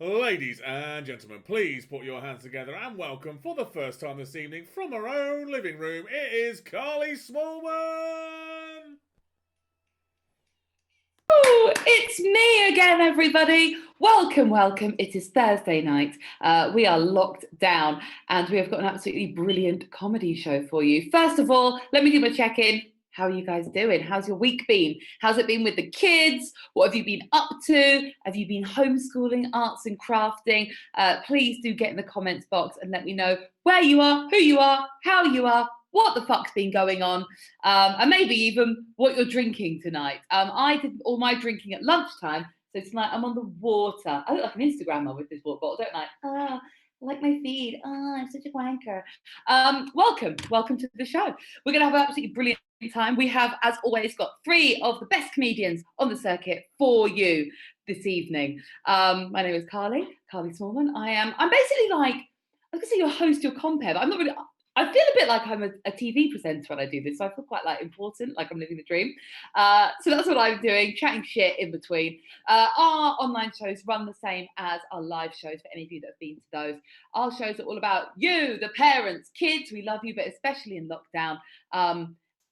Ladies and gentlemen, please put your hands together and welcome for the first time this evening from our own living room, it is Carly Smallman! Oh, it's me again, everybody. Welcome, welcome. It is Thursday night. We are locked down and we have got an absolutely brilliant comedy show for you. First of all, let me do my check-in. How are you guys doing? How's your week been? How's it been with the kids? What have you been up to? Have you been homeschooling, arts and crafting? Please do get in the comments box and let me know where you are, who you are, how you are, what the fuck's been going on, and maybe even what you're drinking tonight. I did all my drinking at lunchtime, so tonight I'm on the water. I look like an Instagrammer with this water bottle, don't I? Like my feed. I'm such a wanker. Welcome to the show. We're going to have an absolutely brilliant time. We have, as always, got three of the best comedians on the circuit for you this evening. My name is Carly Smallman. I'm basically like, I was gonna say your host, your compere, but I'm not really. I feel a bit like I'm a TV presenter when I do this, so I feel quite like important, like I'm living the dream. So that's what I'm doing, chatting shit in between. Our online shows run the same as our live shows for any of you that have been to those. Our shows are all about you, the parents, kids. We love you, but especially in lockdown.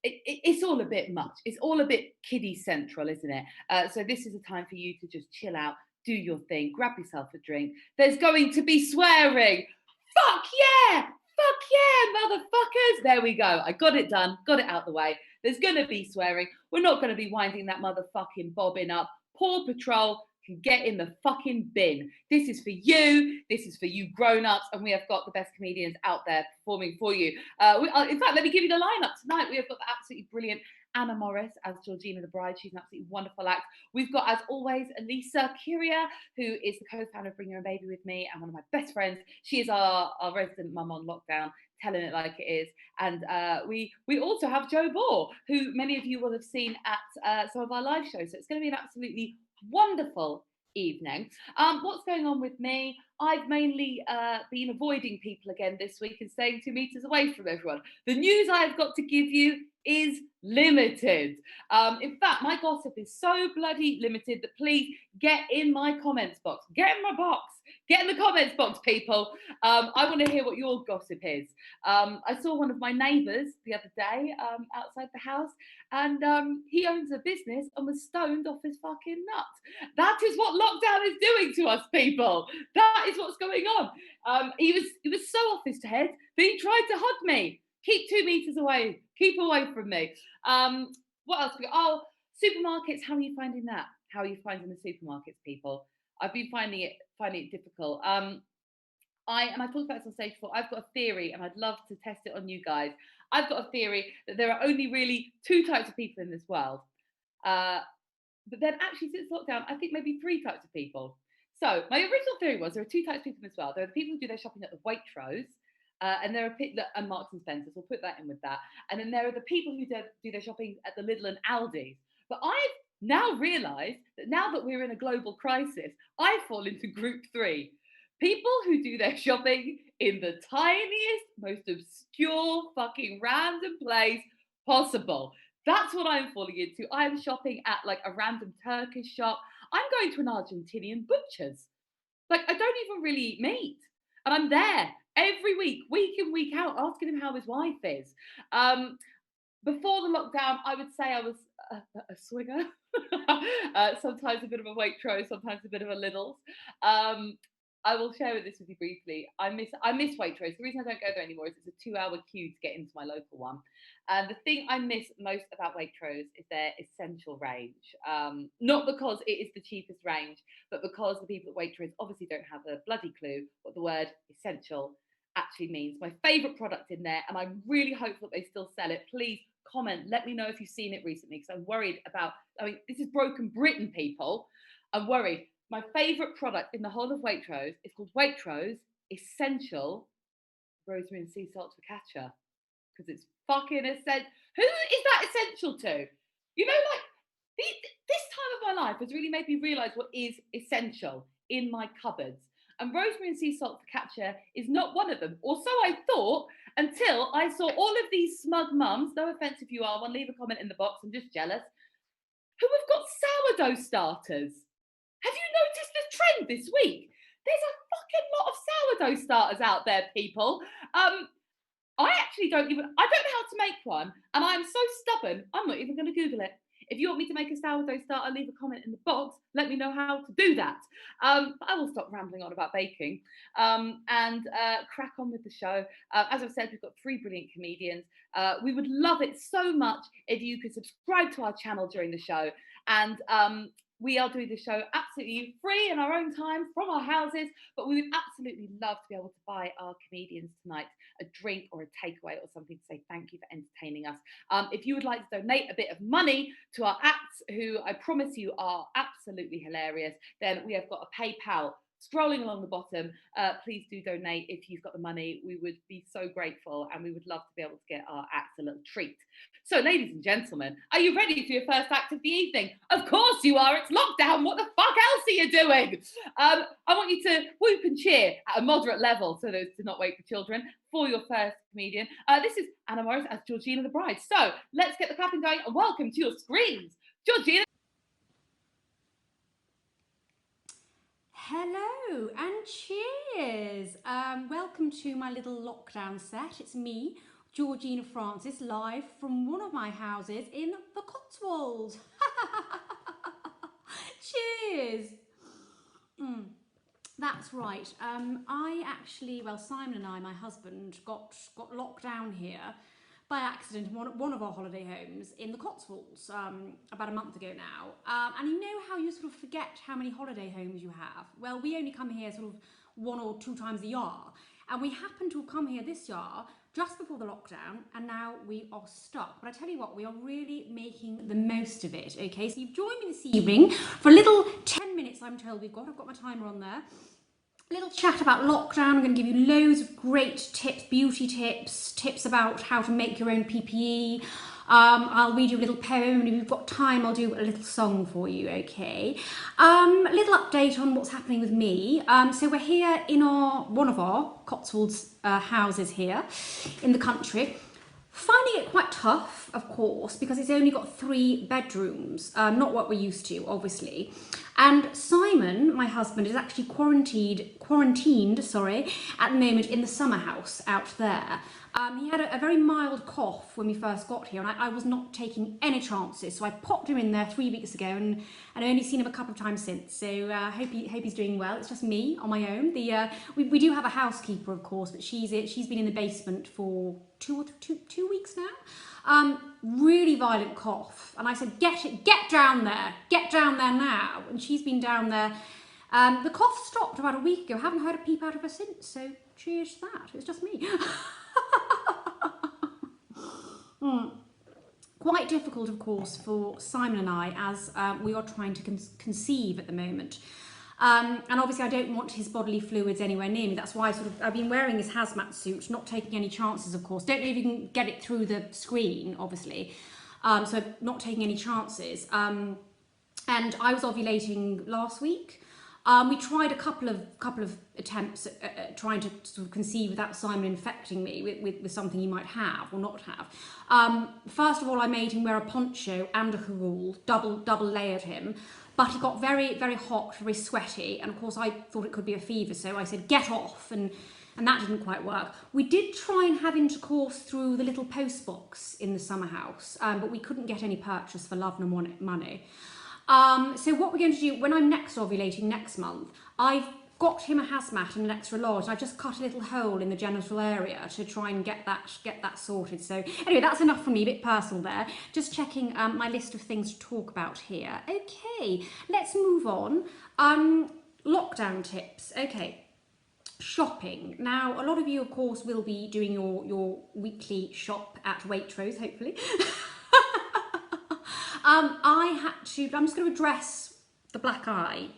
It's all a bit much. It's all a bit kiddie central, isn't it? So this is a time for you to just chill out, do your thing, grab yourself a drink. There's going to be swearing. Fuck yeah! Fuck yeah, motherfuckers! There we go. I got it done, got it out the way. There's going to be swearing. We're not going to be winding that motherfucking bobbin up. Paw Patrol can get in the fucking bin. This is for you. This is for you grown-ups, and we have got the best comedians out there performing for you. In fact, let me give you the lineup tonight. We have got the absolutely brilliant Anna Morris as Georgina the Bride. She's an absolutely wonderful act. We've got, as always, Alyssa Curia, who is the co-founder of Bring Your Own Baby with me and one of my best friends. She is our resident mum on lockdown, telling it like it is. And we also have Joe Bohr, who many of you will have seen at some of our live shows. So it's going to be an absolutely wonderful evening. What's going on with me? I've mainly been avoiding people again this week and staying 2 meters away from everyone. The news I've got to give you is limited. In fact, my gossip is so bloody limited that please get in my comments box. Get in my box. Get in the comments box, people. I want to hear what your gossip is. I saw one of my neighbours the other day outside the house, and he owns a business and was stoned off his fucking nut. That is what lockdown is doing to us, people. That is what's going on. He was so off his head that he tried to hug me. Keep 2 meters away. Keep away from me. What else? Oh, supermarkets. How are you finding that? How are you finding the supermarkets, people? I've been finding it difficult. I've talked about this on stage before. I've got a theory, and I'd love to test it on you guys. I've got a theory that there are only really two types of people in this world. But then actually, since lockdown, I think maybe three types of people. So my original theory was there are two types of people in this world. There are the people who do their shopping at the Waitrose, and there are people and Marks and Spencers. We'll put that in with that. And then there are the people who do their shopping at the Lidl and Aldi's. But I've now realised that now that we're in a global crisis, I fall into group three. People who do their shopping in the tiniest, most obscure, fucking random place possible. That's what I'm falling into. I'm shopping at like a random Turkish shop. I'm going to an Argentinian butcher's. Like, I don't even really eat meat. And I'm there every week in, week out, asking him how his wife is. Before the lockdown, I would say I was a swinger. Sometimes a bit of a Waitrose, sometimes a bit of a Lidl's. I will share this with you briefly. I miss Waitrose. The reason I don't go there anymore is it's a 2-hour queue to get into my local one. And the thing I miss most about Waitrose is their essential range. Not because it is the cheapest range, but because the people at Waitrose obviously don't have a bloody clue what the word essential actually means. My favourite product in there, and I'm really hopeful that they still sell it. Please comment. Let me know if you've seen it recently, because I'm worried about. I mean, this is broken Britain, people. I'm worried. My favourite product in the whole of Waitrose is called Waitrose Essential Rosemary and Sea Salt Focaccia, because it's fucking essential. Who is that essential to? You know, like this time of my life has really made me realise what is essential in my cupboards. And rosemary and sea salt focaccia is not one of them. Or so I thought until I saw all of these smug mums, no offence if you are one, leave a comment in the box, I'm just jealous, who have got sourdough starters. Have you noticed the trend this week? There's a fucking lot of sourdough starters out there, people. I actually don't know how to make one, and I'm so stubborn, I'm not even going to Google it. If you want me to make a sourdough starter, leave a comment in the box. Let me know how to do that. But I will stop rambling on about baking and crack on with the show. As I've said, we've got 3 brilliant comedians. We would love it so much if you could subscribe to our channel during the show. And we are doing the show absolutely free in our own time from our houses, but we would absolutely love to be able to buy our comedians tonight a drink or a takeaway or something to say thank you for entertaining us. If you would like to donate a bit of money to our acts, who I promise you are absolutely hilarious, then we have got a PayPal scrolling along the bottom. Please do donate if you've got the money. We would be so grateful, and we would love to be able to get our acts a little treat. So, ladies and gentlemen, are you ready for your first act of the evening? Of course you are. It's lockdown. What the fuck else are you doing? I want you to whoop and cheer at a moderate level, so those to not wait for children, for your first comedian. This is Anna Morris as Georgina the Bride. So let's get the clapping going, and welcome to your screens, Georgina. Hello and cheers. Welcome to my little lockdown set. It's me, Georgina Francis, live from one of my houses in the Cotswolds. Cheers. That's right. Simon and I, my husband, got locked down here by accident in one of our holiday homes in the Cotswolds about a month ago now. And you know how you sort of forget how many holiday homes you have? Well, we only come here sort of 1 or 2 times a year. And we happen to have come here this year just before the lockdown, and now we are stuck. But I tell you what, we are really making the most of it, okay? So you've joined me this evening for a little 10 minutes, I'm told we've got. I've got my timer on there. A little chat about lockdown. I'm going to give you loads of great tips, beauty tips about how to make your own PPE. I'll read you a little poem, and if you've got time, I'll do a little song for you, okay? A little update on what's happening with me. So we're here in one of our Cotswolds houses here in the country. Finding it quite tough, of course, because it's only got 3 bedrooms, not what we're used to, obviously. And Simon, my husband, is actually quarantined, at the moment in the summer house out there. He had a very mild cough when we first got here, and I was not taking any chances. So I popped him in there 3 weeks ago, and I only seen him a couple of times since. So hope he's doing well. It's just me on my own. We do have a housekeeper, of course, but she's been in the basement for two weeks now. Really violent cough, and I said, get down there now. And she's been down there. The cough stopped about a week ago. Haven't heard a peep out of her since. So cheers to that. It's just me. Quite difficult, of course, for Simon and I, as we are trying to conceive at the moment. And obviously I don't want his bodily fluids anywhere near me. That's why I've been wearing his hazmat suit, not taking any chances, of course. Don't know if you can get it through the screen, obviously. So not taking any chances. And I was ovulating last week. We tried a couple of attempts at trying to sort of conceive without Simon infecting me with something he might have or not have. First of all, I made him wear a poncho and a hurul, double layered him. But he got very, very hot, very sweaty, and of course I thought it could be a fever, so I said, get off, and that didn't quite work. We did try and have intercourse through the little post box in the summer house, but we couldn't get any purchase for love nor money. So what we're going to do, when I'm next ovulating next month, I've got him a hazmat and an extra large, and I've just cut a little hole in the genital area to try and get that sorted. So anyway, that's enough from me, a bit personal there. Just checking my list of things to talk about here. Okay, let's move on. Lockdown tips. Okay, shopping. Now, a lot of you, of course, will be doing your weekly shop at Waitrose, hopefully. I'm just going to address the black eye.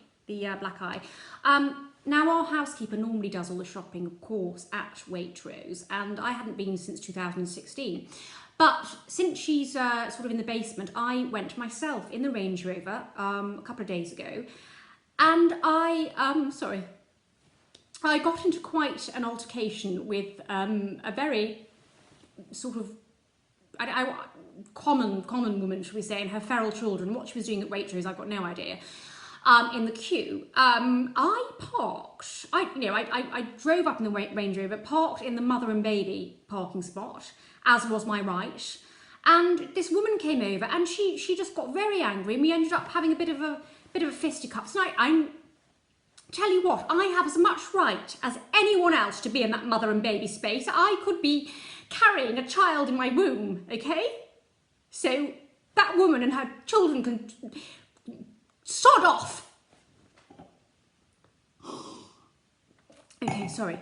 Now, our housekeeper normally does all the shopping, of course, at Waitrose, and I hadn't been since 2016. But since she's sort of in the basement, I went myself in the Range Rover a couple of days ago, and I got into quite an altercation with a very sort of common woman, shall we say, and her feral children. What she was doing at Waitrose, I've got no idea. in the queue. I parked. I drove up in the Range Rover, parked in the mother and baby parking spot, as was my right. And this woman came over, and she just got very angry, and we ended up having a bit of a fisticuffs. And I tell you what, I have as much right as anyone else to be in that mother and baby space. I could be carrying a child in my womb, okay? So that woman and her children can sod off. Okay, sorry.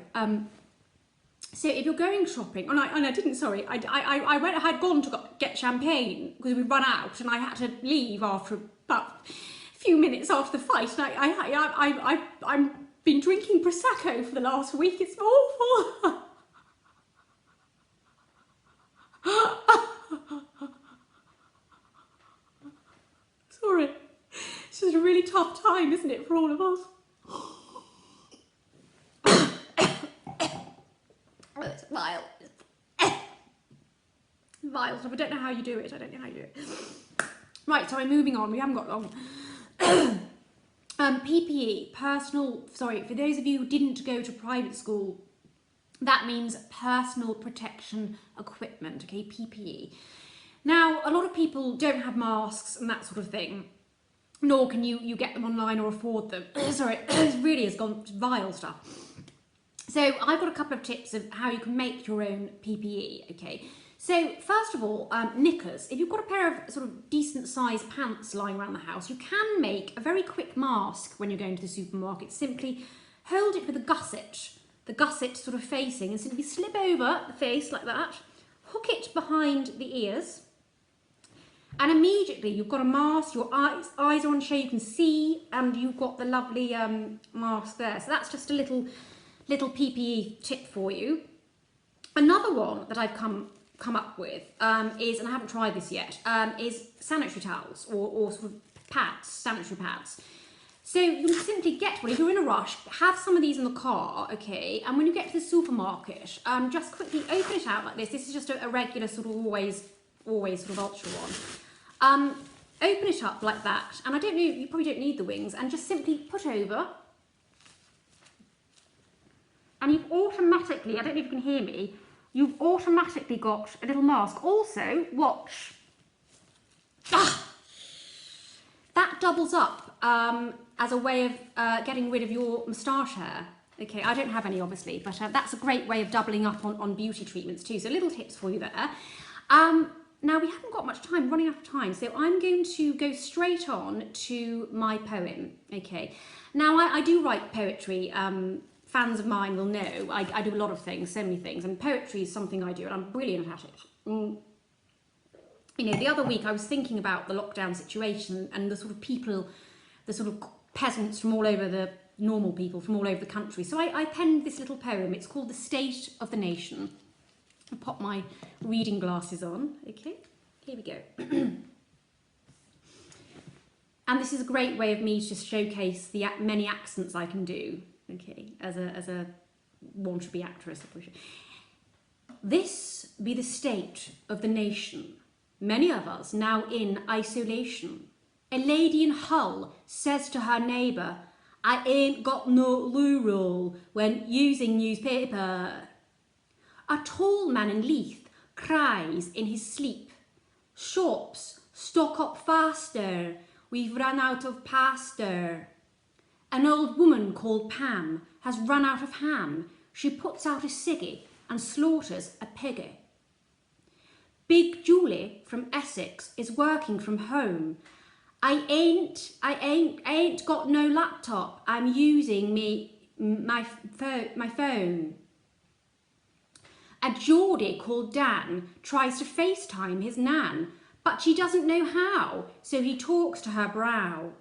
So if you're going shopping, and I didn't, sorry, I had gone to get champagne because we'd run out, and I had to leave after about a few minutes after the fight. And I've been drinking Prosecco for the last week. It's awful. Sorry, it's just a really tough time, isn't it, for all of us? Oh, it's vile. Vile stuff. I don't know how you do it. Right, so I'm moving on. We haven't got long. PPE, for those of you who didn't go to private school, that means personal protection equipment, okay, PPE. Now, a lot of people don't have masks and that sort of thing, nor can you get them online or afford them. Sorry, it really has gone vile stuff. So I've got a couple of tips of how you can make your own PPE, okay? So first of all, knickers. If you've got a pair of sort of decent sized pants lying around the house, you can make a very quick mask when you're going to the supermarket. Simply hold it with a gusset sort of facing, and simply slip over the face like that, hook it behind the ears, and immediately you've got a mask, your eyes are on show, you can see, and you've got the lovely mask there. So that's just a little PPE tip for you. Another one that I've come up with is, and I haven't tried this yet, is sanitary towels or sort of pads, sanitary pads. So you can simply get one. If you're in a rush, have some of these in the car, okay? And when you get to the supermarket, just quickly open it out like this. This is just a regular sort of always sort of ultra one. Open it up like that. And I don't know, you probably don't need the wings. And just simply put over. And you've automatically, I don't know if you can hear me, you've automatically got a little mask. Also, watch. That doubles up as a way of getting rid of your moustache hair. Okay, I don't have any obviously, but that's a great way of doubling up on beauty treatments too. So little tips for you there. Now we haven't got much time, running out of time, so I'm going to go straight on to my poem. Okay, now I do write poetry. Fans of mine will know I do a lot of things, so many things, and poetry is something I do, and I'm brilliant at it. You know, the other week I was thinking about the lockdown situation and the sort of people, the sort of peasants from all over the normal people from all over the country. So I penned this little poem. It's called The State of the Nation. I'll pop my reading glasses on. Okay, here we go. And this is a great way of me to showcase the many accents I can do. Okay, as a want-to-be actress. This be the state of the nation. Many of us now in isolation. A lady in Hull says to her neighbour, I ain't got no loo roll when using newspaper. A tall man in Leith cries in his sleep, shops, stock up faster, we've run out of pasta. An old woman called Pam has run out of ham. She puts out a ciggy and slaughters a piggy. Big Julie from Essex is working from home. I ain't got no laptop. I'm using my phone. A Geordie called Dan tries to FaceTime his nan, but she doesn't know how, so he talks to her brow.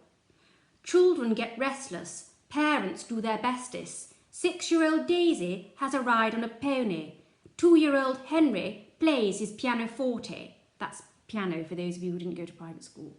Children get restless, parents do their bestest. 6-year-old Daisy has a ride on a pony. 2-year-old Henry plays his pianoforte. That's piano for those of you who didn't go to private school.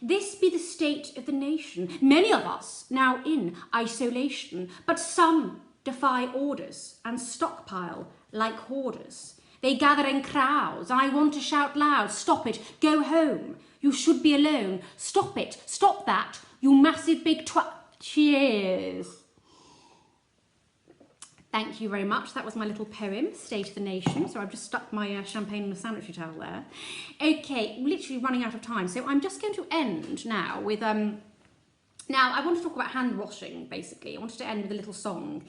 This be the state of the nation. Many of us now in isolation, but some defy orders and stockpile like hoarders. They gather in crowds. I want to shout loud, stop it, go home. You should be alone. Stop it. Stop that. You massive big twat. Cheers. Thank you very much. That was my little poem, State of the Nation. So I've just stuck my champagne in a sanitary towel there. Okay, literally running out of time. So I'm just going to end now with... Now, I want to talk about hand washing, basically. I wanted to end with a little song.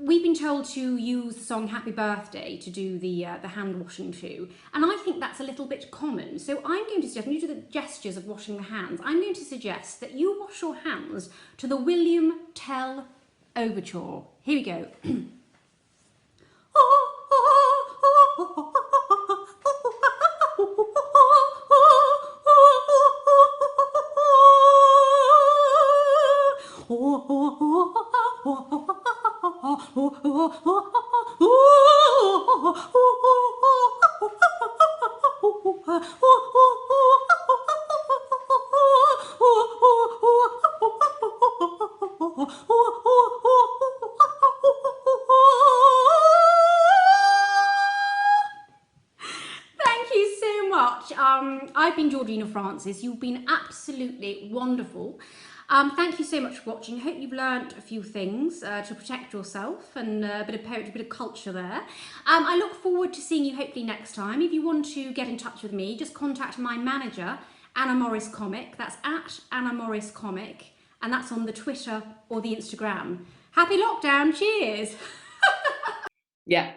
We've been told to use the song Happy Birthday to do the hand washing too. And I think that's a little bit common. So I'm going to suggest, when you do the gestures of washing the hands, I'm going to suggest that you wash your hands to the William Tell Overture. Here we go. I've been Georgina Francis. You've been absolutely wonderful. Thank you so much for watching. I hope you've learnt a few things to protect yourself, and a bit of poetry, a bit of culture there. I look forward to seeing you hopefully next time. If you want to get in touch with me, just contact my manager, Anna Morris Comic. That's at Anna Morris Comic, and that's on the Twitter or the Instagram. Happy lockdown. Cheers. Yeah.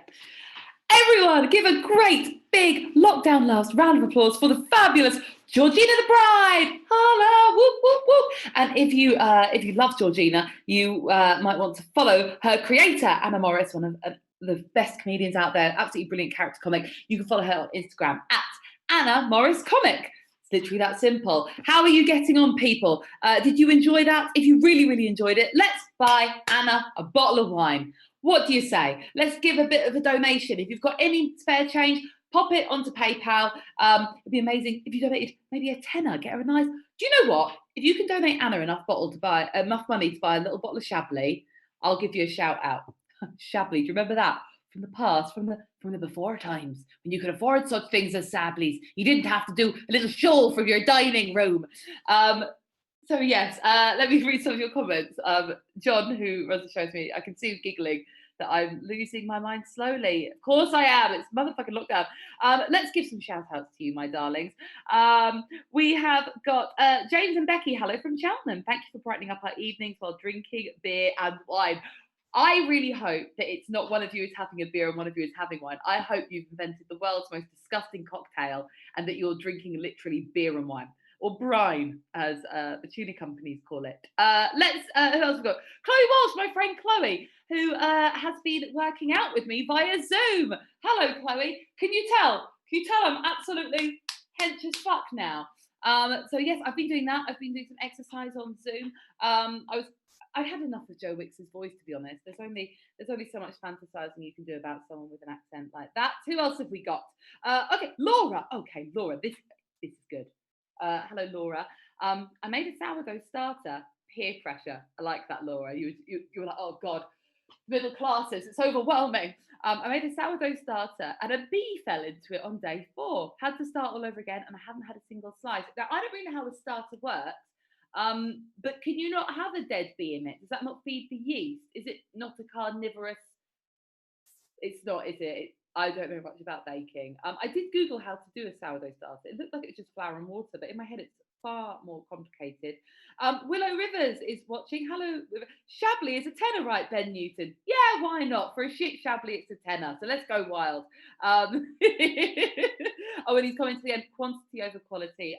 Everyone, give a great big lockdown last round of applause for the fabulous Georgina the Bride. Holla, whoop, whoop, whoop. And if you love Georgina, you might want to follow her creator, Anna Morris, one of the best comedians out there, absolutely brilliant character comic. You can follow her on Instagram at Anna Morris Comic. It's literally that simple. How are you getting on, people? Did you enjoy that? If you really, really enjoyed it, let's buy Anna a bottle of wine. What do you say? Let's give a bit of a donation. If you've got any spare change, pop it onto PayPal. It'd be amazing if you donated maybe a tenner. Get her a nice. Do you know what? If you can donate Anna enough money to buy a little bottle of Chablis, I'll give you a shout out. Chablis, do you remember that from the past, from the before times when you could afford such things as Chablis? You didn't have to do a little show from your dining room. So yes, let me read some of your comments. John, who runs the show with me, I can see him giggling that I'm losing my mind slowly. Of course I am. It's motherfucking lockdown. Let's give some shout outs to you, my darlings. We have got James and Becky. Hello from Cheltenham. Thank you for brightening up our evenings while drinking beer and wine. I really hope that it's not one of you is having a beer and one of you is having wine. I hope you've invented the world's most disgusting cocktail and that you're drinking literally beer and wine. Or brine, as the tuna companies call it. Who else we got? Chloe Walsh, my friend Chloe, who has been working out with me via Zoom. Hello, Chloe. Can you tell? I'm absolutely hench as fuck now. So yes, I've been doing that. I've been doing some exercise on Zoom. I had enough of Joe Wicks's voice, to be honest. There's only so much fantasizing you can do about someone with an accent like that. Who else have we got? Okay, Laura. Okay, Laura, this is good. Hello, Laura. I made a sourdough starter. Peer pressure. I like that, Laura. You were like, oh God, middle classes. It's overwhelming. I made a sourdough starter and a bee fell into it on day 4. Had to start all over again, and I haven't had a single slice. Now, I don't really know how a starter works, but can you not have a dead bee in it? Does that not feed the yeast? Is it not a carnivorous? It's not, is it? I don't know much about baking. I did Google how to do a sourdough starter. It looked like it was just flour and water, but in my head it's far more complicated. Willow Rivers is watching. Hello. Chablis is a tenner, right, Ben Newton? Yeah, why not? For a shit Chablis, it's a tenner. So let's go wild. Oh, and he's coming to the end. Quantity over quality.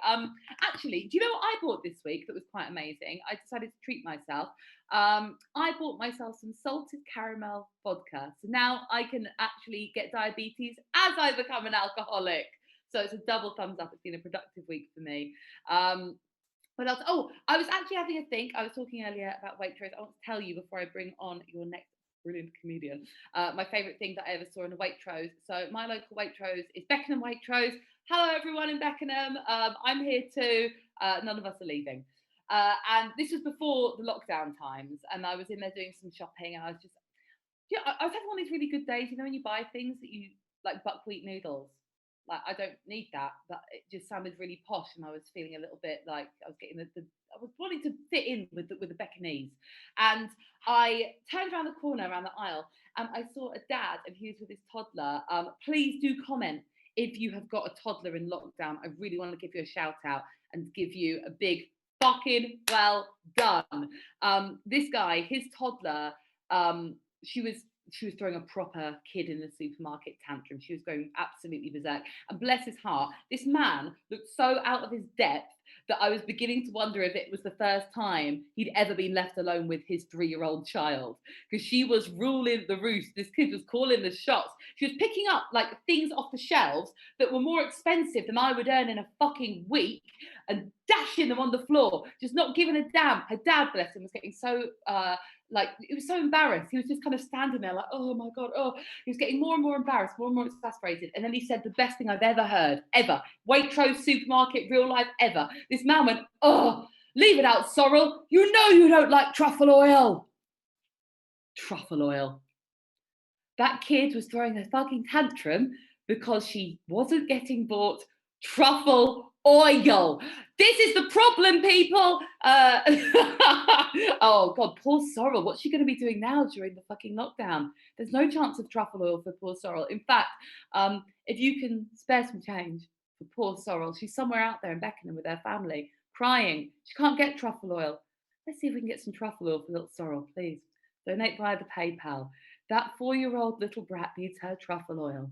Actually, do you know what I bought this week that was quite amazing? I decided to treat myself. I bought myself some salted caramel vodka. So now I can actually get diabetes as I become an alcoholic. So it's a double thumbs up. It's been a productive week for me. What else? Oh, I was actually having a think. I was talking earlier about Waitrose. I want to tell you before I bring on your next brilliant comedian, my favourite thing that I ever saw in a Waitrose. So my local Waitrose is Beckenham Waitrose. Hello, everyone in Beckenham. I'm here too. None of us are leaving. And this was before the lockdown times, and I was in there doing some shopping, and I was just, I was having one of these really good days, you know, when you buy things that you like, buckwheat noodles. Like, I don't need that. But it just sounded really posh, and I was feeling a little bit like I was getting I was wanting to fit in with the Beckonese. And I turned around the corner, around the aisle, and I saw a dad, and he was with his toddler. Please do comment if you have got a toddler in lockdown. I really want to give you a shout out and give you a big fucking well done. This guy, his toddler, she was throwing a proper kid in the supermarket tantrum. She was going absolutely berserk. And bless his heart, this man looked so out of his depth that I was beginning to wonder if it was the first time he'd ever been left alone with his 3-year-old child, because she was ruling the roost. This kid was calling the shots. She was picking up like things off the shelves that were more expensive than I would earn in a fucking week and dashing them on the floor, just not giving a damn. Her dad, bless him, was getting so like, it was so embarrassed. He was just kind of standing there like, oh my God, oh. He was getting more and more embarrassed, more and more exasperated. And then he said the best thing I've ever heard, ever. Waitrose, supermarket, real life, ever. This man went, oh, leave it out, Sorrel. You know you don't like truffle oil. Truffle oil. That kid was throwing a fucking tantrum because she wasn't getting bought truffle oil. This is the problem, people. Oh God, poor Sorrel. What's she going to be doing now during the fucking lockdown? There's no chance of truffle oil for poor Sorrel. In fact, if you can spare some change for poor Sorrel, she's somewhere out there in Beckenham with her family, crying. She can't get truffle oil. Let's see if we can get some truffle oil for little Sorrel, please. Donate via the PayPal. That 4-year-old little brat needs her truffle oil.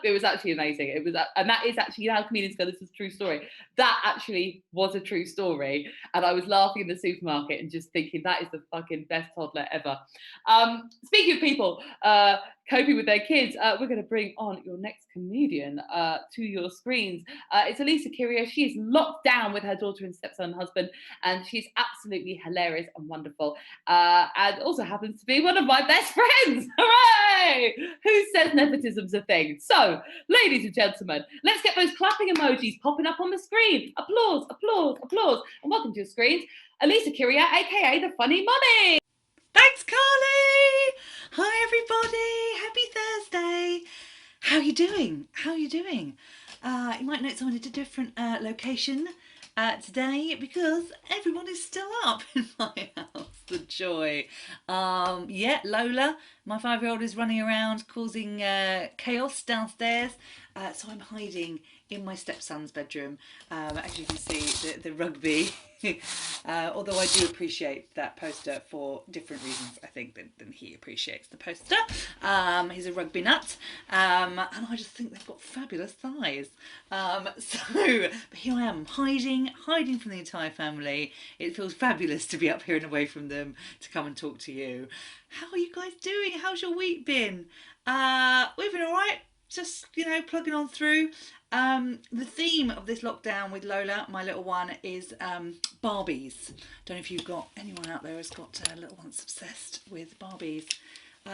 It was actually amazing. It was, and that is actually, how comedians go, this is a true story. That actually was a true story. And I was laughing in the supermarket and just thinking, that is the fucking best toddler ever. Speaking of people coping with their kids, we're going to bring on your next comedian to your screens. It's Alyssa Curio. She is locked down with her daughter and stepson husband, and she's absolutely hilarious and wonderful. And also happens to be one of my best friends. Hooray! Who says nepotism's a thing? So, ladies and gentlemen, let's get those clapping emojis popping up on the screen. Applause, applause, applause. And welcome to your screens, Alyssa Curio, aka the Funny Mummy. Thanks, Carly. Hi, everybody. Happy Thursday. How are you doing? How are you doing? You might notice I'm in a different location today because everyone is still up in my house. The joy. Yeah, Lola, my 5-year-old, is running around causing chaos downstairs. So I'm hiding in my stepson's bedroom. As you can see, the rugby. Although I do appreciate that poster for different reasons, I think, than he appreciates the poster. He's a rugby nut, and I just think they've got fabulous thighs. But here I am, hiding from the entire family. It feels fabulous to be up here and away from them, to come and talk to you. How are you guys doing? How's your week been? We've been all right. Just, plugging on through. The theme of this lockdown with Lola, my little one, is Barbies. Don't know if anyone out there has got little ones obsessed with Barbies.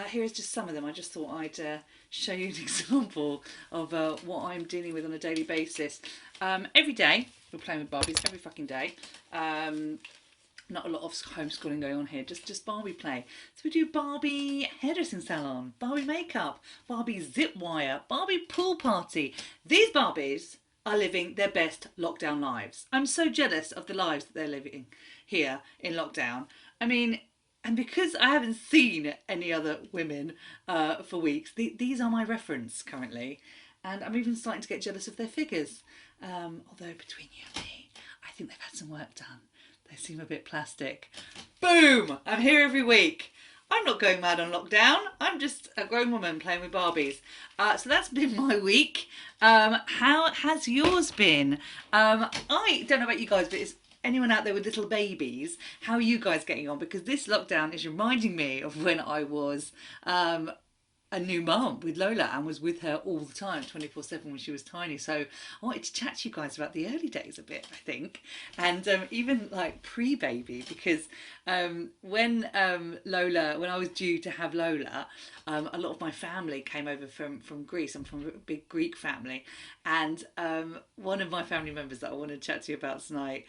Here is just some of them. I just thought I'd show you an example of what I'm dealing with on a daily basis. Every day we're playing with Barbies, every fucking day. Not a lot of homeschooling going on here, just Barbie play. So we do Barbie hairdressing salon, Barbie makeup, Barbie zip wire, Barbie pool party. These Barbies are living their best lockdown lives. I'm so jealous of the lives that they're living here in lockdown. I mean, and because I haven't seen any other women for weeks, these are my reference currently. And I'm even starting to get jealous of their figures. Although between you and me, I think they've had some work done. They seem a bit plastic. Boom! I'm here every week. I'm not going mad on lockdown. I'm just a grown woman playing with Barbies. So that's been my week. How has yours been? I don't know about you guys, but is anyone out there with little babies? How are you guys getting on? Because this lockdown is reminding me of when I was a new mum with Lola and was with her all the time, 24/7, when she was tiny. So I wanted to chat to you guys about the early days a bit, I think, and even like pre-baby, because when I was due to have Lola, a lot of my family came over from Greece. I'm from a big Greek family, and one of my family members that I want to chat to you about tonight,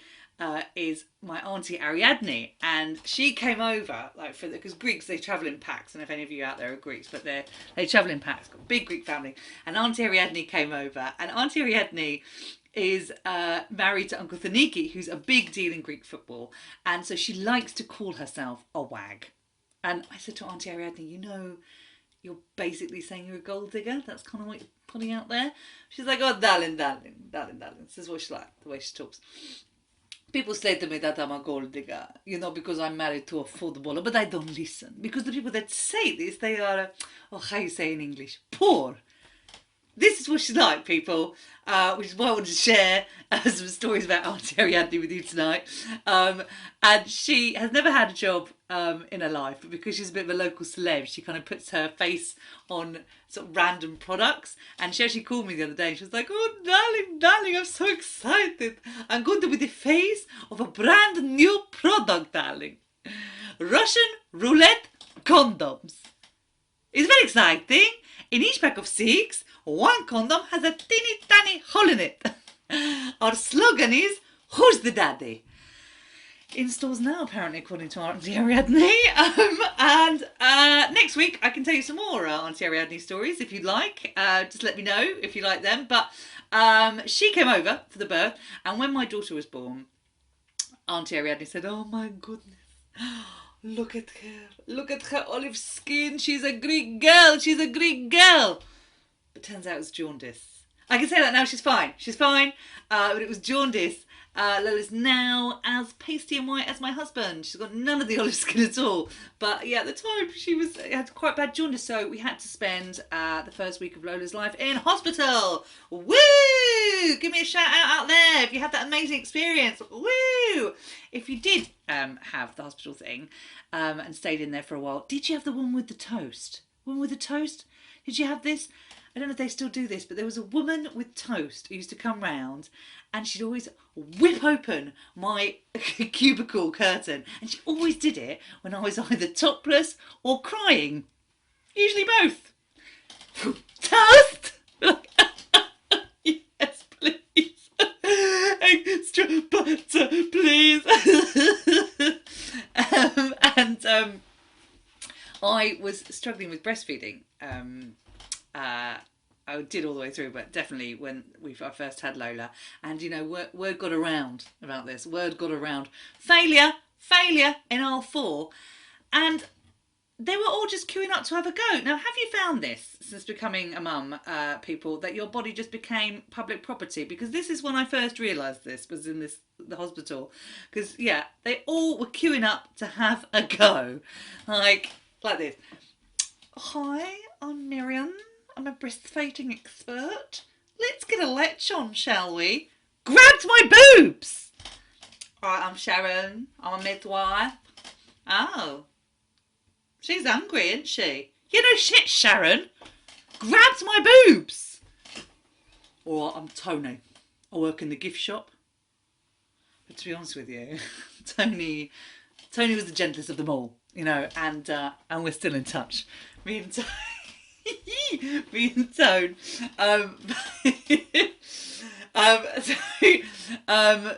is my auntie Ariadne, and she came over like because Greeks, they travel in packs. I don't know if any of you out there are Greeks, but they travel in packs. Got a big Greek family, and Auntie Ariadne came over, and Auntie Ariadne is married to Uncle Thaniki, who's a big deal in Greek football, and so she likes to call herself a wag. And I said to Auntie Ariadne, you know, you're basically saying you're a gold digger. That's kind of what you're putting out there. She's like, oh, darling. This is what she's like, the way she talks. People say to me that I'm a gold digger, you know, because I'm married to a footballer, but I don't listen. Because the people that say this, they are, how you say in English, poor. This is what she's like, people, which is why I wanted to share some stories about Auntie Ariadne with you tonight. And she has never had a job in her life, but because she's a bit of a local celeb, she kind of puts her face on sort of random products. And she actually called me the other day and she was like, oh, darling, I'm so excited. I'm going to be the face of a brand new product, darling. Russian roulette condoms. It's very exciting. In each pack of 6, one condom has a teeny tiny hole in it. Our slogan is, who's the daddy? In stores now, apparently, according to Auntie Ariadne. And next week, I can tell you some more Auntie Ariadne stories, if you'd like. Just let me know if you like them. But she came over for the birth, and when my daughter was born, Auntie Ariadne said, oh my goodness, look at her olive skin. She's a Greek girl. But turns out it's jaundice. I can say that now, she's fine. But it was jaundice. Lola's now as pasty and white as my husband. She's got none of the olive skin at all. But yeah, at the time she had quite bad jaundice, so we had to spend the first week of Lola's life in hospital. Woo! Give me a shout out there if you had that amazing experience. Woo! If you did have the hospital thing and stayed in there for a while, did you have the one with the toast? Did you have this? I don't know if they still do this, but there was a woman with toast who used to come round and she'd always whip open my cubicle curtain. And she always did it when I was either topless or crying. Usually both. Toast! Yes, please. Extra butter, please. I was struggling with breastfeeding. I did all the way through, but definitely when I first had Lola, and you know, word got around about this. Failure in aisle 4, and they were all just queuing up to have a go. Now, have you found this since becoming a mum, people, that your body just became public property? Because this is when I first realised this, was in the hospital. Because yeah, they all were queuing up to have a go, like this. Hi, I'm Miriam. I'm a breastfeeding expert. Let's get a latch on, shall we? Grabbed my boobs! Alright, I'm Sharon. I'm a midwife. Oh. She's hungry, isn't she? You know shit, Sharon. Grabbed my boobs! Alright, I'm Tony. I work in the gift shop. But to be honest with you, Tony was the gentlest of them all, you know, and we're still in touch. Me and Tone.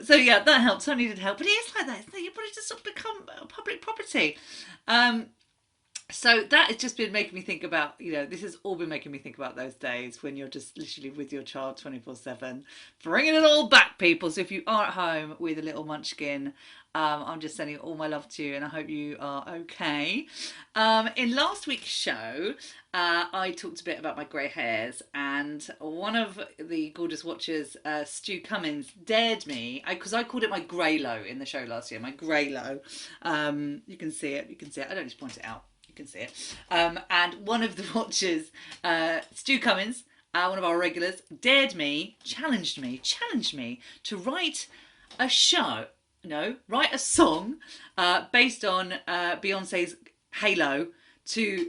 So yeah, that helped. Tony did help, but it is like that, isn't it? Your body just sort of become public property. So that has just been making me think about, you know, this has all been making me think about those days when you're just literally with your child 24/7, bringing it all back, people. So if you are at home with a little munchkin, I'm just sending all my love to you, and I hope you are okay. In last week's show, I talked a bit about my grey hairs, and one of the gorgeous watchers, Stu Cummins, dared me, because I called it my grey-low in the show last year, my grey-low. You can see it. I don't just point it out. You can see it. And one of the watchers, Stu Cummins, one of our regulars, challenged me to write a song based on Beyonce's Halo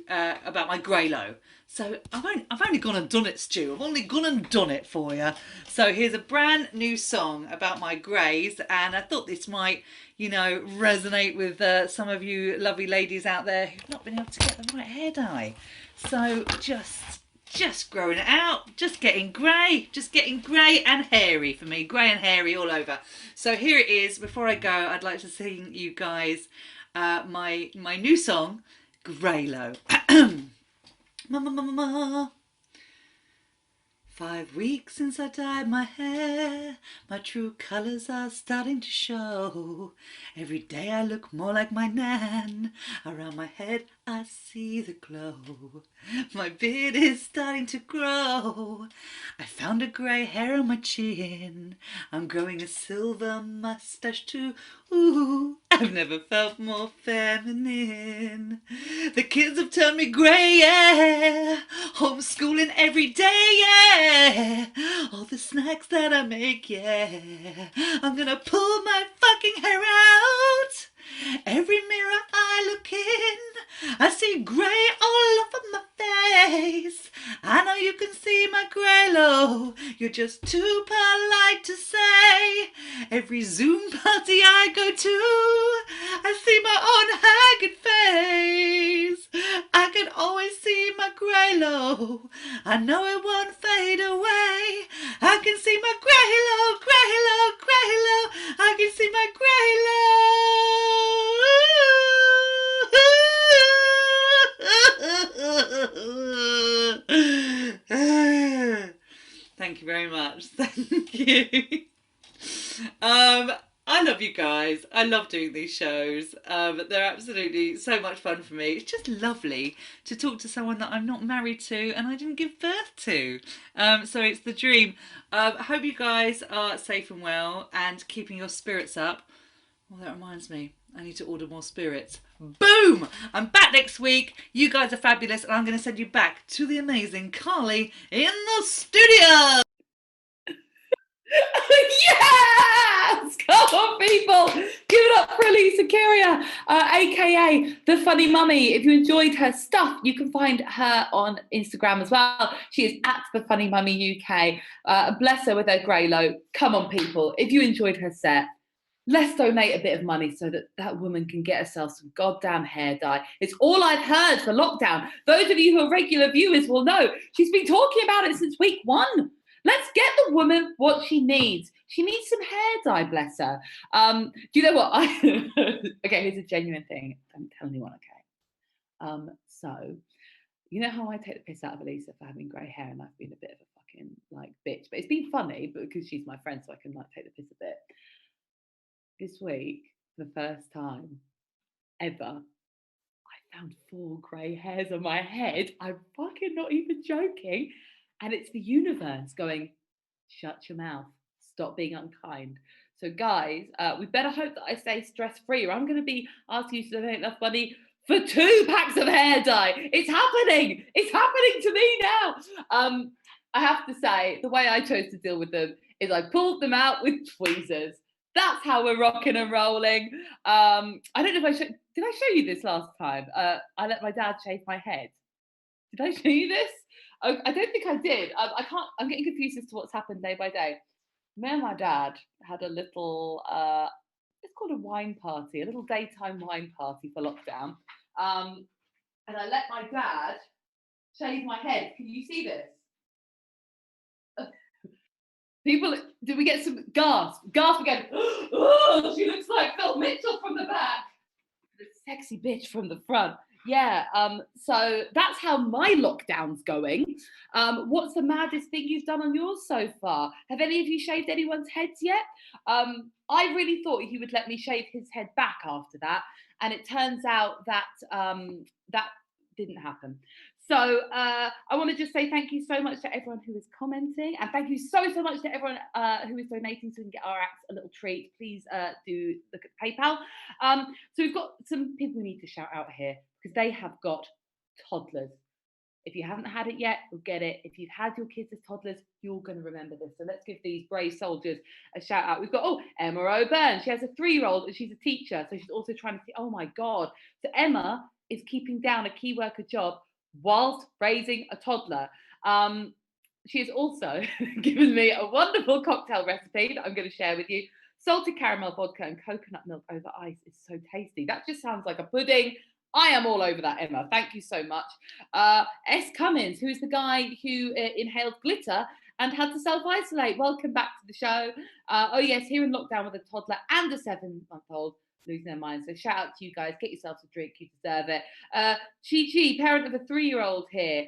about my grey-low. So I've only gone and done it, Stu. I've only gone and done it for you. So here's a brand new song about my greys, and I thought this might, you know, resonate with some of you lovely ladies out there who've not been able to get the right hair dye. So just just growing it out, just getting grey and hairy for me, grey and hairy all over. So here it is. Before I go, I'd like to sing you guys my new song, Greylo. Ma. 5 weeks since I dyed my hair, my true colours are starting to show. Every day I look more like my nan, around my head I see the glow. My beard is starting to grow, I found a grey hair on my chin. I'm growing a silver moustache too, ooh, I've never felt more feminine. The kids have turned me grey, yeah, homeschooling every day, yeah, all the snacks that I make, yeah, I'm gonna pull my fucking hair out. Every mirror I look in, I see grey all over my face. I know you can see my Greylo, you're just too polite to say. Every Zoom party I go to, I see my own haggard face. I can always see my Greylo, I know it won't fade away. I can see my Greylo, Greylo, Greylo, I can see my Greylo. Thank you very much. Thank you. I love you guys. I love doing these shows. They're absolutely so much fun for me. It's just lovely to talk to someone that I'm not married to and I didn't give birth to. So it's the dream. I hope you guys are safe and well and keeping your spirits up. Well, that reminds me, I need to order more spirits. Boom! I'm back next week. You guys are fabulous and I'm going to send you back to the amazing Carly in the studio. Yes! Come on, people! Give it up for Alyssa Kyria, aka The Funny Mummy. If you enjoyed her stuff, you can find her on Instagram as well. She is at The Funny Mummy UK. Bless her with her Greylo. Come on, people. If you enjoyed her set, let's donate a bit of money so that that woman can get herself some goddamn hair dye. It's all I've heard for lockdown. Those of you who are regular viewers will know she's been talking about it since week 1. Let's get the woman what she needs. She needs some hair dye, bless her. Do you know what? Okay, here's a genuine thing. I'm telling you what, okay? So, you know how I take the piss out of Alyssa for having grey hair and I've been a bit of a fucking, like, bitch. But it's been funny because she's my friend, so I can, like, take the piss a bit. This week, for the first time ever, I found 4 grey hairs on my head. I'm fucking not even joking. And it's the universe going, shut your mouth, stop being unkind. So guys, we better hope that I stay stress-free or I'm going to be asking you to donate enough money for 2 packs of hair dye. It's happening. It's happening to me now. I have to say, the way I chose to deal with them is I pulled them out with tweezers. That's how we're rocking and rolling. I don't know if did I show you this last time? I let my dad shave my head. Did I show you this? I don't think I did. I can't. I'm getting confused as to what's happened day by day. Me and my dad had a little. It's called a wine party, a little daytime wine party for lockdown. And I let my dad shave my head. Can you see this? People, did we get some gasp? Gasp again. Oh, she looks like Phil Mitchell from the back. The sexy bitch from the front. Yeah, so that's how my lockdown's going. What's the maddest thing you've done on yours so far? Have any of you shaved anyone's heads yet? I really thought he would let me shave his head back after that, and it turns out that that didn't happen. So I want to just say thank you so much to everyone who is commenting, and thank you so much to everyone who is donating so we can get our acts a little treat. Please do look at PayPal. So we've got some people we need to shout out here because they have got toddlers. If you haven't had it yet, you'll get it. If you've had your kids as toddlers, you're going to remember this. So let's give these brave soldiers a shout out. We've got, Emma O'Byrne. She has a 3-year-old and she's a teacher. So she's also trying to see, oh my God. So Emma is keeping down a key worker job whilst raising a toddler. She has also given me a wonderful cocktail recipe that I'm going to share with you. Salted caramel vodka and coconut milk over ice is so tasty. That just sounds like a pudding. I am all over that, Emma. Thank you so much. S. Cummins, who is the guy who inhaled glitter and had to self-isolate. Welcome back to the show. Oh, yes, here in lockdown with a toddler and a 7-month-old losing their minds. So shout out to you guys. Get yourselves a drink. You deserve it. Chi, parent of a 3-year-old here.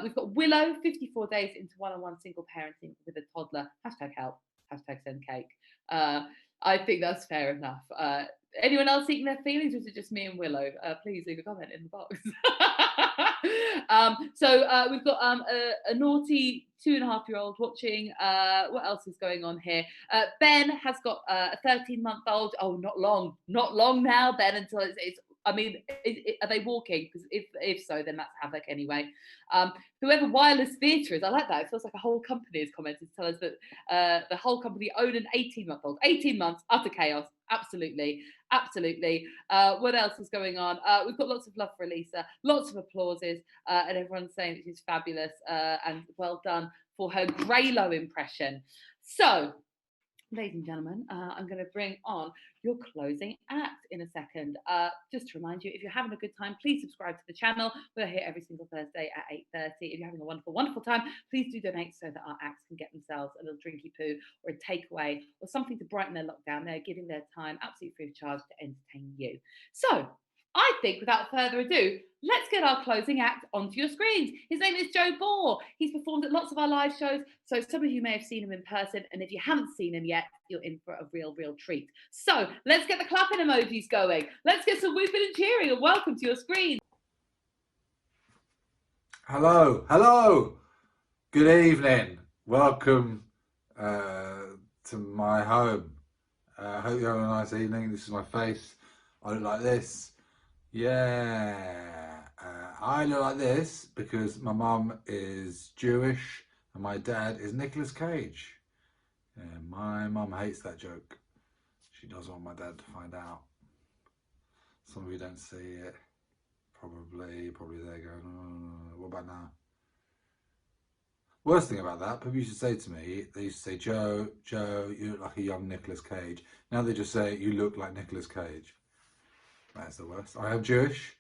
We've got Willow, 54 days into one-on-one single parenting with a toddler. Hashtag help. Hashtag send cake. I think that's fair enough. Anyone else seeking their feelings, or is it just me and Willow? Please leave a comment in the box. So we've got a naughty 2.5-year-old watching. What else is going on here? Ben has got a 13-month-old. Oh, not long now, Ben, until it's I mean, are they walking? Because if so, then that's havoc anyway. Whoever Wireless Theatre is, I like that. It feels like a whole company has commented to tell us that the whole company own an 18-month-old. 18 months, utter chaos. Absolutely. What else is going on? We've got lots of love for Elisa, lots of applauses, and everyone's saying that she's fabulous and well done for her Greylow impression. So, ladies and gentlemen, I'm going to bring on your closing act in a second. Just to remind you, if you're having a good time, please subscribe to the channel. We're here every single Thursday at 8:30. If you're having a wonderful, wonderful time, please do donate so that our acts can get themselves a little drinky poo or a takeaway or something to brighten their lockdown. They're giving their time absolutely free of charge to entertain you. So, I think without further ado, let's get our closing act onto your screens. His name is Joe Bohr. He's performed at lots of our live shows, so some of you may have seen him in person, and if you haven't seen him yet, you're in for a real treat. So let's get the clapping emojis going. Let's get some whooping and cheering, and welcome to your screen. Hello. Good evening. Welcome to my home. I hope you're having a nice evening. This is my face. I look like this. Yeah, I look like this because my mum is Jewish and my dad is Nicolas Cage. Yeah, my mum hates that joke. She doesn't want my dad to find out. Some of you don't see it. Probably they're going, oh, what about now? Worst thing about that, people used to say to me, they used to say, Joe, you look like a young Nicolas Cage. Now they just say, you look like Nicolas Cage. That's the worst. I am Jewish.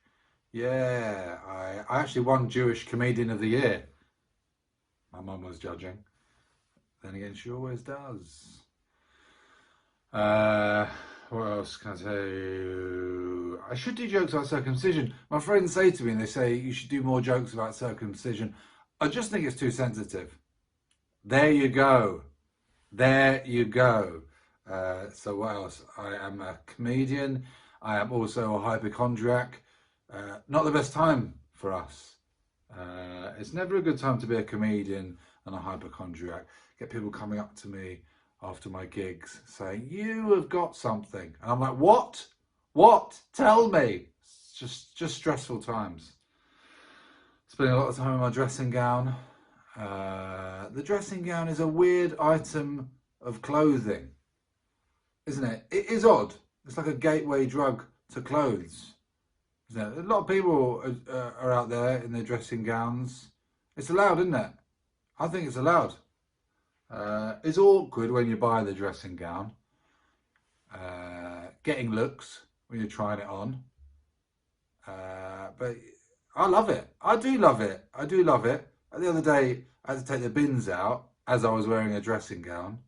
Yeah, I actually won Jewish Comedian of the Year. My mum was judging. Then again, she always does. What else can I tell you? I should do jokes about circumcision. My friends say to me, and they say, you should do more jokes about circumcision. I just think it's too sensitive. There you go. So what else? I am a comedian. I am also a hypochondriac. Not the best time for us. It's never a good time to be a comedian and a hypochondriac. Get people coming up to me after my gigs saying, you have got something. And I'm like, what? Tell me. It's just stressful times. Spending a lot of time in my dressing gown. The dressing gown is a weird item of clothing, isn't it? It is odd. It's like a gateway drug to clothes. Isn't it? A lot of people are out there in their dressing gowns. It's allowed, isn't it? I think it's allowed. It's awkward when you buy the dressing gown. Getting looks when you're trying it on. But I love it. I do love it. The other day, I had to take the bins out as I was wearing a dressing gown.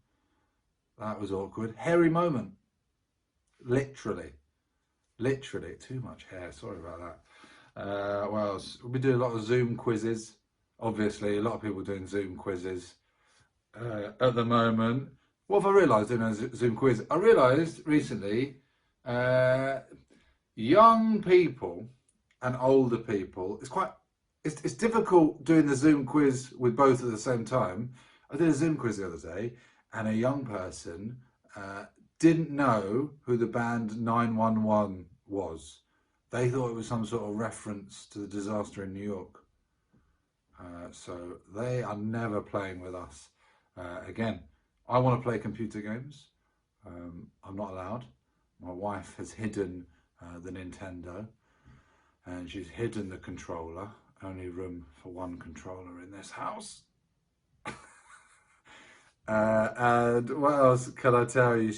That was awkward. Hairy moment. Literally too much hair. Sorry about that. What else? We'll be doing a lot of Zoom quizzes. Obviously, a lot of people doing Zoom quizzes at the moment. What have I realised doing a Zoom quiz? I realised recently, young people and older people, it's difficult doing the Zoom quiz with both at the same time. I did a Zoom quiz the other day, and a young person didn't know who the band 911 was. They thought it was some sort of reference to the disaster in New York. So they are never playing with us. Again, I want to play computer games. I'm not allowed. My wife has hidden the Nintendo, and she's hidden the controller. Only room for one controller in this house. And what else can I tell you?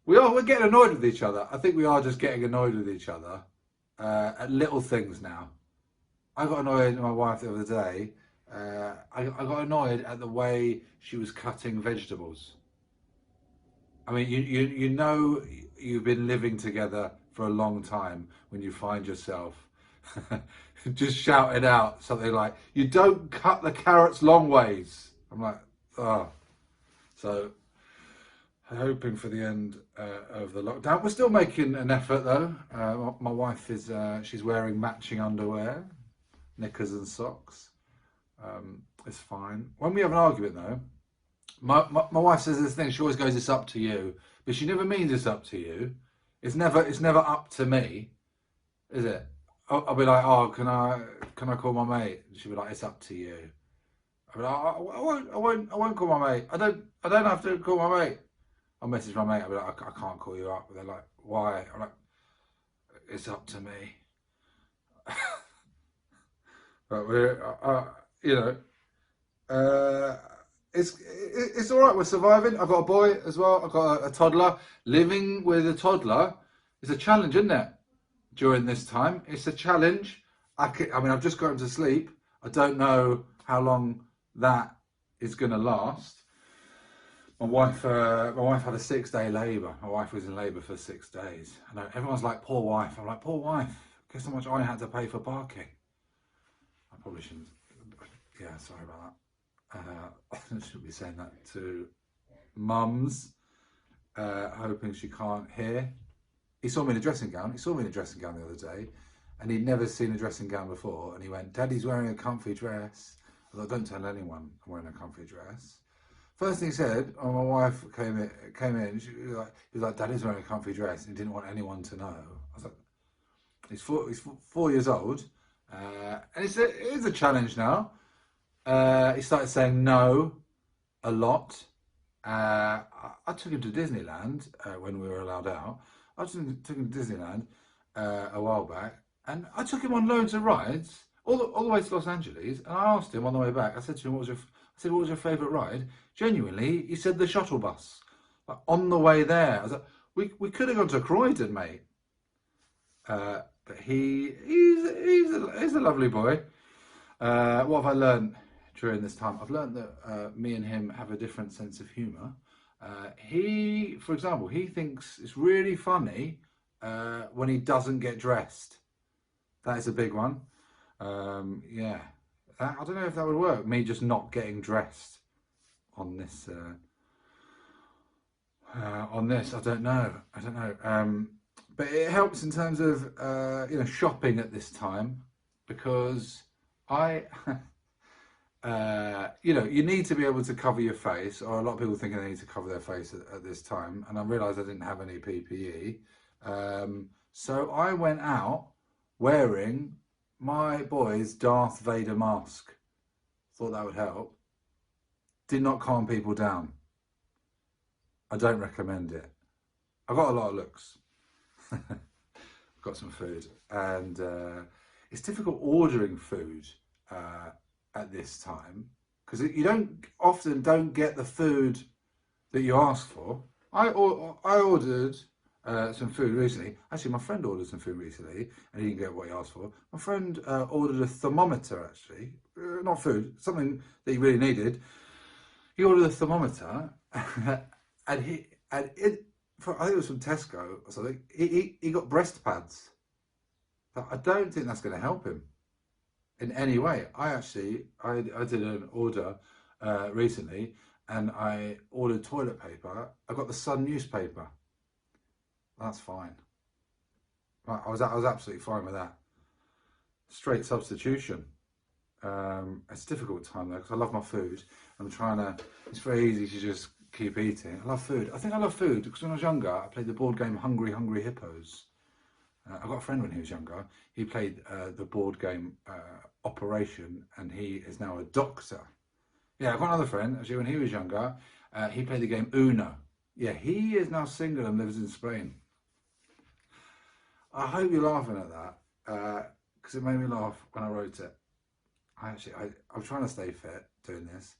we're getting annoyed with each other. I think we are just getting annoyed with each other at little things now. I got annoyed with my wife the other day. I got annoyed at the way she was cutting vegetables. I mean, you know you've been living together for a long time when you find yourself just shouting out something like, "You don't cut the carrots long ways." I'm like, oh. So, hoping for the end of the lockdown. We're still making an effort though. My wife is, she's wearing matching underwear, knickers and socks. It's fine. When we have an argument though, my wife says this thing, she always goes, "It's up to you," but she never means it's up to you. It's never up to me, is it? I'll be like, "Oh, can I call my mate?" She'll be like, "It's up to you." I'll be like, I won't call my mate. I don't have to call my mate. I'll message my mate. I'll be like, "I can't call you up." They're like, "Why?" I'm like, "It's up to me." But we're, you know, it's all right. We're surviving. I've got a boy as well. I've got a toddler. Living with a toddler is a challenge, isn't it? During this time, it's a challenge. I mean, I've just got him to sleep. I don't know how long that is going to last. My wife had a 6-day labour. My wife was in labour for 6 days. I know everyone's like, "Poor wife." I'm like, "Poor wife. Guess how much I had to pay for parking." I probably shouldn't. Yeah, sorry about that. I should be saying that to mums, hoping she can't hear. He saw me in a dressing gown. He saw me in a dressing gown the other day, and he'd never seen a dressing gown before. And he went, "Daddy's wearing a comfy dress." I thought, "Don't tell anyone I'm wearing a comfy dress." First thing he said, when my wife came in, he was like, "Daddy's wearing a comfy dress," and he didn't want anyone to know. I was like, he's 4 years old, and it is a challenge now. He started saying no a lot. I took him to Disneyland when we were allowed out. I took him to Disneyland a while back, and I took him on loads of rides, all the way to Los Angeles. And I asked him on the way back. I said to him, "What was your favourite ride?" Genuinely, he said the shuttle bus. Like, on the way there, I was like, "We could have gone to Croydon, mate." But he's a lovely boy. What have I learned during this time? I've learned that me and him have a different sense of humour. For example, he thinks it's really funny when he doesn't get dressed. That is a big one. Yeah, I don't know if that would work. Me just not getting dressed on this. I don't know. But it helps in terms of shopping at this time, because you need to be able to cover your face, or a lot of people think they need to cover their face at this time. And I realised I didn't have any PPE. So I went out wearing my boy's Darth Vader mask. Thought that would help. Did not calm people down. I don't recommend it. I got a lot of looks. Got some food, and it's difficult ordering food at this time, because you often don't get the food that you ask for. I ordered some food recently. Actually, my friend ordered some food recently, and he didn't get what he asked for. My friend ordered a thermometer, actually, not food, something that he really needed. He ordered a thermometer, and I think it was from Tesco or something. He got breast pads. I don't think that's going to help him in any way. I did an order recently, and I ordered toilet paper. I got the Sun newspaper. That's fine. I was absolutely fine with that. Straight substitution. It's a difficult time though, because I love my food. It's very easy to just keep eating. I love food. I think I love food because when I was younger, I played the board game Hungry Hungry Hippos. I got a friend when he was younger. He played the board game Operation, and he is now a doctor. Yeah, I've got another friend, actually, when he was younger, he played the game Uno. Yeah, he is now single and lives in Spain. I hope you're laughing at that, because it made me laugh when I wrote it. I'm trying to stay fit doing this.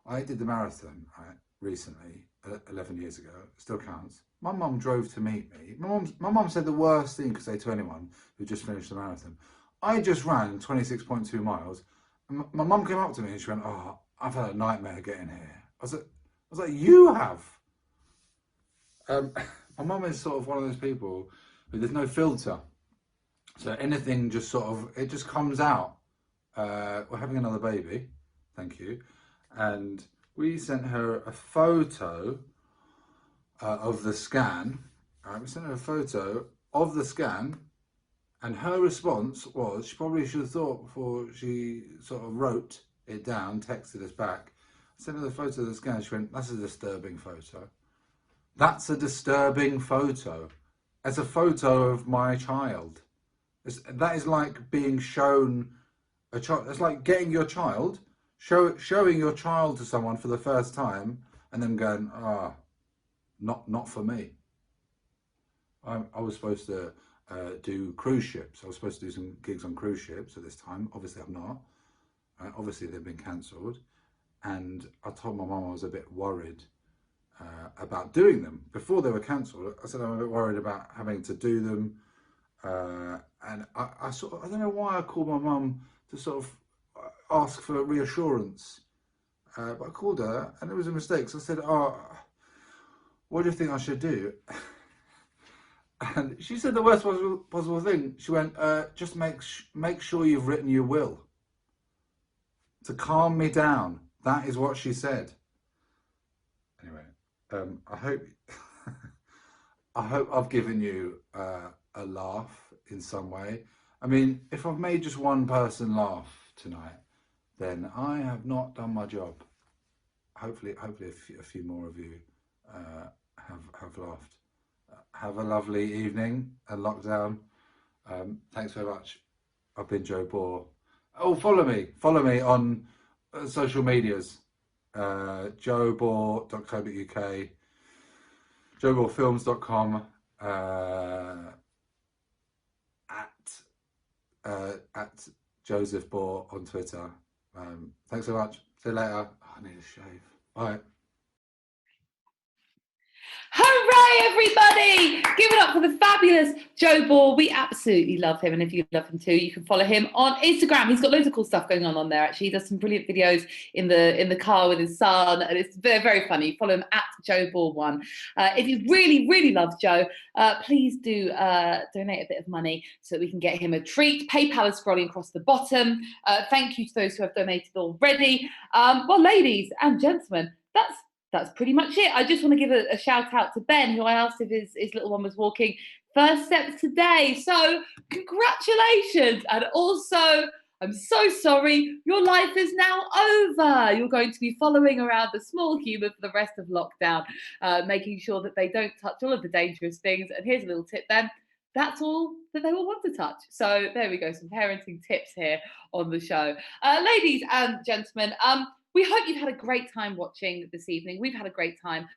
I did the marathon, right? recently, 11 years ago, still counts. My mum drove to meet me. My mum said the worst thing you could say to anyone who just finished the marathon. I just ran 26.2 miles. And my mum came up to me and she went, "Oh, I've had a nightmare getting here." I was like, "You have?" My mum is sort of one of those people who there's no filter. So anything just sort of, it just comes out. We're having another baby, thank you. And we sent her a photo of the scan. We sent her a photo of the scan, and her response was, she probably should have thought before she sort of wrote it down, texted us back. I sent her the photo of the scan. She went, "That's a disturbing photo. That's a disturbing photo. It's a photo of my child." That is like being shown a child. It's like getting your child, showing your child to someone for the first time, and them going, "Ah, not for me." I was supposed to do cruise ships. I was supposed to do some gigs on cruise ships at this time. Obviously, I'm not. Obviously, they've been cancelled, and I told my mum I was a bit worried about doing them before they were cancelled. I said I'm a bit worried about having to do them. And I don't know why I called my mum to sort of ask for reassurance, but I called her and it was a mistake. So I said, "Oh, what do you think I should do?" And she said the worst possible thing. She went, "Just make sure you've written your will to calm me down." That is what she said. Anyway, I hope I've given you a laugh in some way. I mean, if I've made just one person laugh tonight, then I have not done my job. Hopefully a few more of you have laughed. Have a lovely evening and lockdown. Thanks very much. I've been Joe Bohr. Oh, follow me on social medias. joebohr.co.uk, joebohrfilms.com, at Joseph Bohr on Twitter. Thanks so much. See you later. Oh, I need a shave. Bye. Hooray, everybody! Give it up for the fabulous Joe Bohr. We absolutely love him, and if you love him too, you can follow him on Instagram. He's got loads of cool stuff going on there, actually. He does some brilliant videos in the car with his son, and it's very, very funny. Follow him at Joe Bohr1. If you really, really love Joe, please do donate a bit of money so that we can get him a treat. PayPal is scrolling across the bottom. Thank you to those who have donated already. Well, ladies and gentlemen, that's pretty much it. I just want to give a shout out to Ben, who I asked if his little one was walking. First steps today. So congratulations. And also, I'm so sorry, your life is now over. You're going to be following around the small human for the rest of lockdown, making sure that they don't touch all of the dangerous things. And here's a little tip then. That's all that they will want to touch. So there we go, some parenting tips here on the show. Ladies and gentlemen, we hope you've had a great time watching this evening. We've had a great time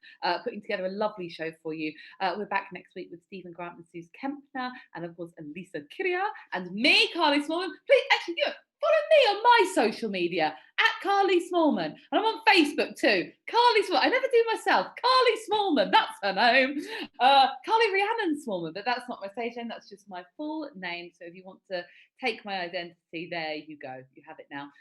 putting together a lovely show for you. We're back next week with Stephen Grant and Suze Kempner, and of course, Alyssa Kiria, and me, Carly Smallman. Please, actually, follow me on my social media, at Carly Smallman. And I'm on Facebook too. Carly Smallman. I never do myself. Carly Smallman, that's her name. Carly Rhiannon Smallman, but that's not my stage name. That's just my full name. So if you want to take my identity, there you go. You have it now.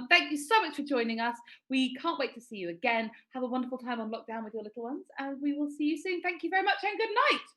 Thank you so much for joining us. We can't wait to see you again. Have a wonderful time on lockdown with your little ones, and we will see you soon. Thank you very much and good night.